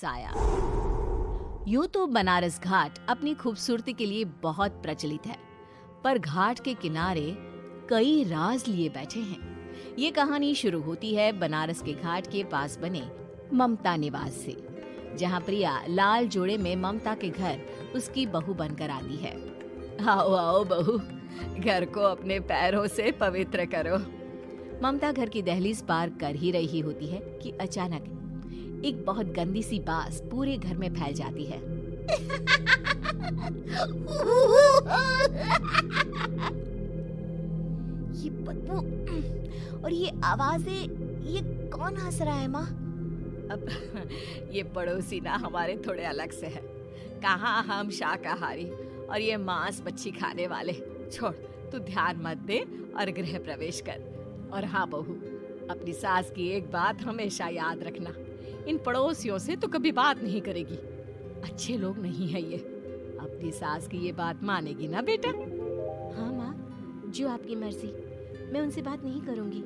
साया। यूं तो बनारस घाट अपनी खूबसूरती के लिए बहुत प्रचलित है, पर घाट के किनारे कई राज लिए बैठे हैं। ये कहानी शुरू होती है बनारस के घाट के पास बने ममता निवास से, जहां प्रिया लाल जोड़े में ममता के घर उसकी बहू बनकर आती है। आओ आओ बहू, घर को अपने पैरों से पवित्र करो। ममता घर की दहलीज पार कर ही रही होती है कि अचानक एक बहुत गंदी सी बास पूरे घर में फैल जाती है। ये बदबू और ये आवाजें, ये कौन हंस रहा है माँ? अब ये पड़ोसी ना हमारे थोड़े अलग से है। कहाँ हम शाकाहारी और ये मांस मच्छी खाने वाले। छोड़, तू ध्यान मत दे और गृह प्रवेश कर। और हाँ बहू, अपनी सास की एक बात हमेशा याद रखना, इन पड़ोसियों से तो कभी बात नहीं करेगी। अच्छे लोग नहीं है ये। अपनी सास की ये बात मानेगी ना बेटा? हाँ माँ, जो आपकी मर्जी, मैं उनसे बात नहीं करूंगी।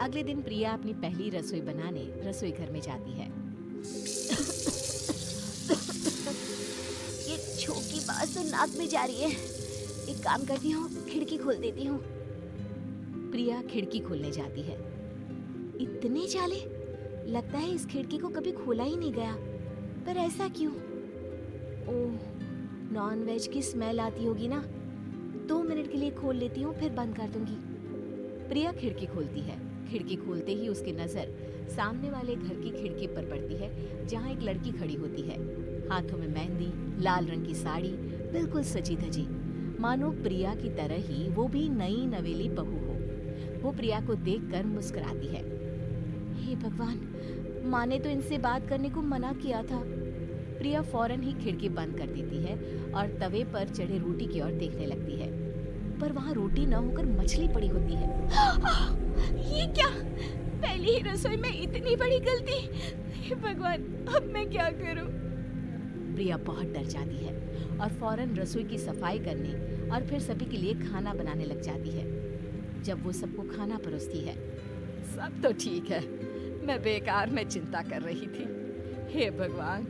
अगले दिन प्रिया अपनी पहली रसोई बनाने रसोई घर में जाती है। ये छोटी बात तो नाक में जा रही है। एक काम करती हूँ, खिड़की खोल देती हूँ। प्रिया खिड़की खोलने जाती है। इतने जाले, लगता है इस खिड़की को कभी खोला ही नहीं गया। पर ऐसा क्यों? ओह, नॉन वेज की स्मेल आती होगी ना। 2 मिनट के लिए खोल लेती हूँ, फिर बंद कर दूंगी। प्रिया खिड़की खोलती है। खिड़की खोलते ही उसकी नजर सामने वाले घर की खिड़की पर पड़ती है, जहाँ एक लड़की खड़ी होती है, हाथों में मेहंदी, लाल रंग की साड़ी, बिल्कुल सजी धजी, मानो प्रिया की तरह ही वो भी नई नवेली बहू हो। वो प्रिया को देखकर मुस्कुराती है। हे भगवान, माँ ने तो इनसे बात करने को मना किया था। प्रिया फौरन ही खिड़की बंद कर देती है और तवे पर चढ़े रोटी की ओर देखने लगती है, पर वहाँ रोटी न होकर मछली पड़ी होती है। ये क्या? पहली ही रसोई में इतनी बड़ी गलती। हे भगवान, अब मैं क्या करूं? प्रिया बहुत डर जाती है और फौरन रसोई की सफाई करने और फिर सभी के लिए खाना बनाने लग जाती है। जब वो सबको खाना परोसती है, सब तो ठीक है, मैं बेकार में चिंता कर रही थी। हे भगवान,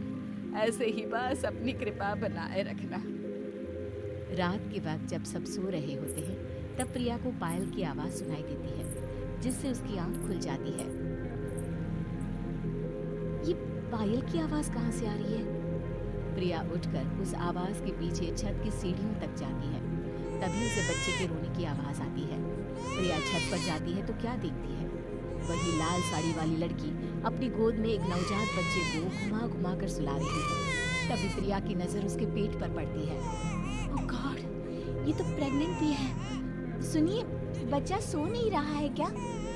ऐसे ही बस अपनी कृपा बनाए रखना। रात के वक्त जब सब सो रहे होते हैं, तब प्रिया को पायल की आवाज सुनाई देती है, जिससे उसकी आंख खुल जाती है। ये पायल की आवाज कहाँ से आ रही है? प्रिया उठकर उस आवाज के पीछे छत की सीढ़ियों तक जाती है। तभी उसे बच्चे के रोने की आवाज आती है। प्रिया छत पर जाती है तो क्या देखती है? वही लाल साड़ी वाली लड़की अपनी गोद में एक नवजात बच्चे को घुमा घुमा कर सुला रही है। तभी प्रिया की नजर उसके पेट पर पड़ती है। ओह गॉड, ये तो प्रेग्नेंट भी है। सुनिए, बच्चा सो नहीं रहा है क्या?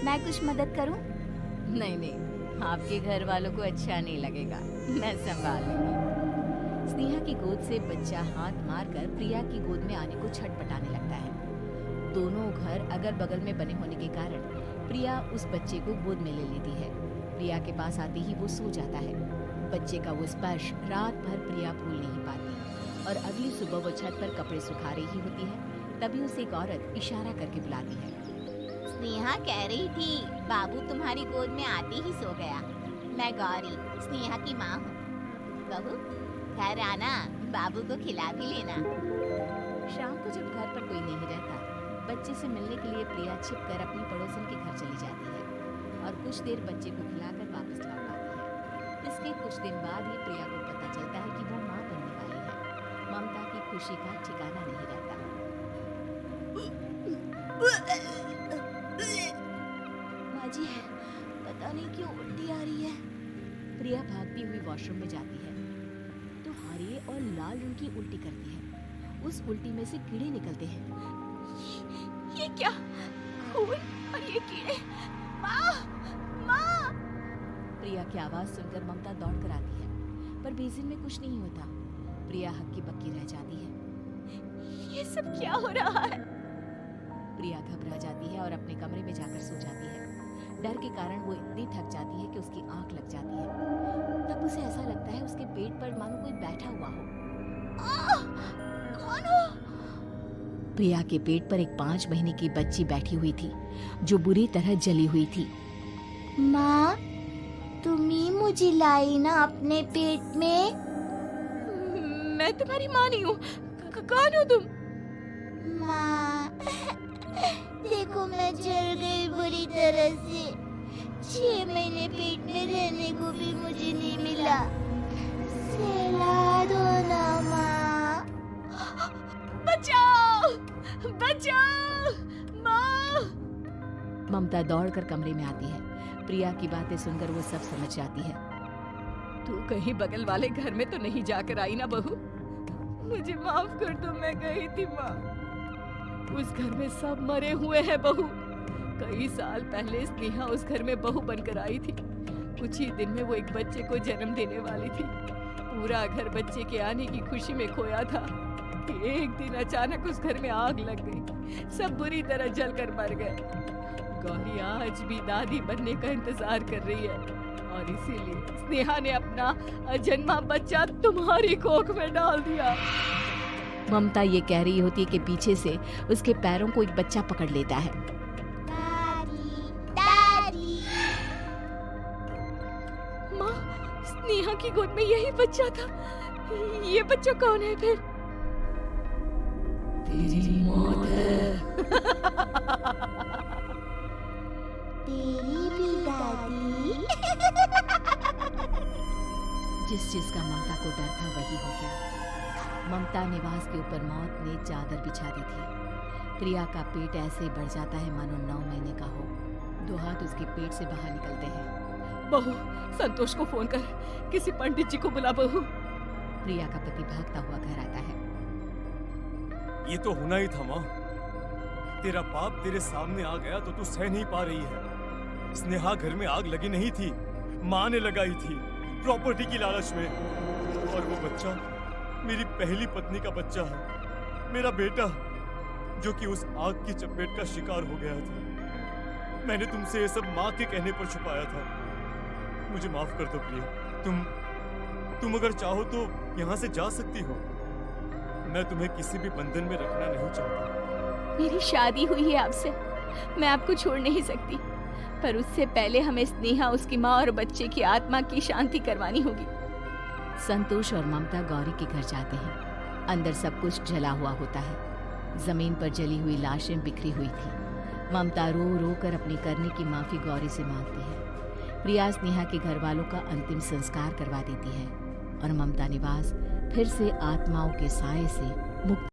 मैं कुछ मदद करूं? नहीं नहीं, आपके घर वालों को अच्छा नहीं लगेगा, मैं संभाल लूंगी। स्नेहा की गोद से बच्चा हाथ मारकर प्रिया की गोद में आने को छटपटाने लगता है। दोनों घर अगल बगल में बने होने के कारण प्रिया उस बच्चे को गोद में ले लेती है। प्रिया के पास आते ही वो सो जाता है। बच्चे का वो स्पर्श रात भर प्रिया भूल नहीं पाती और अगली सुबह वो छत पर कपड़े सुखा रही होती है। तभी उसे एक औरत इशारा करके बुलाती है। स्नेहा कह रही थी बाबू तुम्हारी गोद में आते ही सो गया। मैं गौरी, स्नेहा की माँ हूँ। बहू, घर आना, बाबू को खिला भी लेना। शाम को जब घर पर कोई नहीं रहता, बच्चे से मिलने के लिए प्रिया छिपकर अपनी पड़ोसन के घर चली जाती है और कुछ देर बच्चे को खिलाकर वापस लौट आती है। इसके कुछ दिन बाद ही प्रिया को पता चलता है कि वो माँ बनने वाली है। ममता की खुशी का ठिकाना नहीं रहता। माँ जी, पता नहीं क्यों उल्टी आ रही है। प्रिया भागती हुई वॉशरूम में जाती है तो हरे और लाल रंग की उल्टी करती है। उस उल्टी में से कीड़े निकलते हैं। ये क्या? खून और ये कीड़े! माँ! माँ! प्रिया की आवाज सुनकर ममता दौड़ कर आती है, पर बेसिन में कुछ नहीं होता। प्रिया हक्की बक्की रह जाती है। ये सब क्या हो रहा है? प्रिया घबरा जाती है और अपने कमरे में जाकर सो जाती है। डर के कारण वो इतनी थक जाती है कि उसकी आंख लग जाती है। तब उसे ऐसा लगता है उसके पेट पर मानो कोई बैठा हुआ हो। कौन हो? प्रिया के पेट पर एक 5 महीने की बच्ची बैठी हुई थी, जो बुरी तरह जली हुई थी। माँ, तुम ही मुझे लाई ना अपने पेट में। मैं तुम्हारी माँ नहीं हूँ। कौन हो तुम? माँ, देखो मैं जल गई बुरी तरह से। 6 महीने पेट में रहने को भी मुझे नहीं मिला। सहला दो ना माँ। बचाओ, बचाओ, माँ। ममता दौड़कर कमरे में आती है। प्रिया की बातें सुनकर वो सब समझ जाती है। तू कहीं बगल वाले घर में तो नहीं जाकर आई ना बहू? मुझे माफ कर दो, मैं गई थी माँ। उस घर में सब मरे हुए हैं बहू। कई साल पहले स्नेहा उस घर में बहू बनकर आई थी। कुछ ही दिन में वो एक बच्चे को जन्म देने वाली थी। पूरा घर बच्चे के आने की खुशी में खोया था। एक दिन अचानक उस घर में आग लग गई। सब बुरी तरह जलकर मर गए। गौरी आज भी दादी बनने का इंतजार कर रही है और इसीलिए स्नेहा ने अपना अजन्मा बच्चा तुम्हारी कोख में डाल दिया। ममता ये कह रही होती है कि पीछे से उसके पैरों को एक बच्चा पकड़ लेता है। दादी, दादी। माँ, स्नेहा की गोद में यही बच्चा था। ये बच्चा कौन है फिर? तेरी मौत है। तेरी भी दादी। जिस चीज का ममता को डर था वही हो गया। ममता निवास के ऊपर मौत ने चादर बिछा दी थी। प्रिया का पेट ऐसे ही बढ़ जाता है मानो 9 महीने का हो। 2 हाथ उसके पेट से बाहर निकलते हैं। बहू, संतोष को फोन कर, किसी पंडित जी को बुला बहू। प्रिया का पति भागता हुआ घर आता है। ये तो होना ही था माँ। तेरा बाप तेरे सामने आ गया तो तू सह नहीं पा रही है। स्नेहा घर में आग लगी नहीं थी, माँ ने लगाई थी प्रॉपर्टी की लालच में। और वो बच्चा मेरी पहली पत्नी का बच्चा है, मेरा बेटा, जो कि उस आग की चपेट का शिकार हो गया था। मैंने तुमसे ये सब माँ के कहने पर छुपाया था। मुझे माफ कर दो प्रिया। तुम अगर चाहो तो यहाँ से जा सकती हो। मैं तुम्हें किसी भी बंधन में रखना नहीं चाहता। मेरी शादी हुई है आपसे, मैं आपको छोड़ नहीं सकती, पर उससे पहले हमें स्नेहा, उसकी माँ और बच्चे की आत्मा की शांति करवानी होगी। संतोष और ममता गौरी के घर जाते हैं। अंदर सब कुछ जला हुआ होता है। जमीन पर जली हुई लाशें बिखरी हुई थी। ममता रो रो कर अपनी करने की माफी गौरी से मांगती है। प्रिया स्नेहा के घर वालों का अंतिम संस्कार करवा देती है और ममता निवास फिर से आत्माओं के साए से मुक्त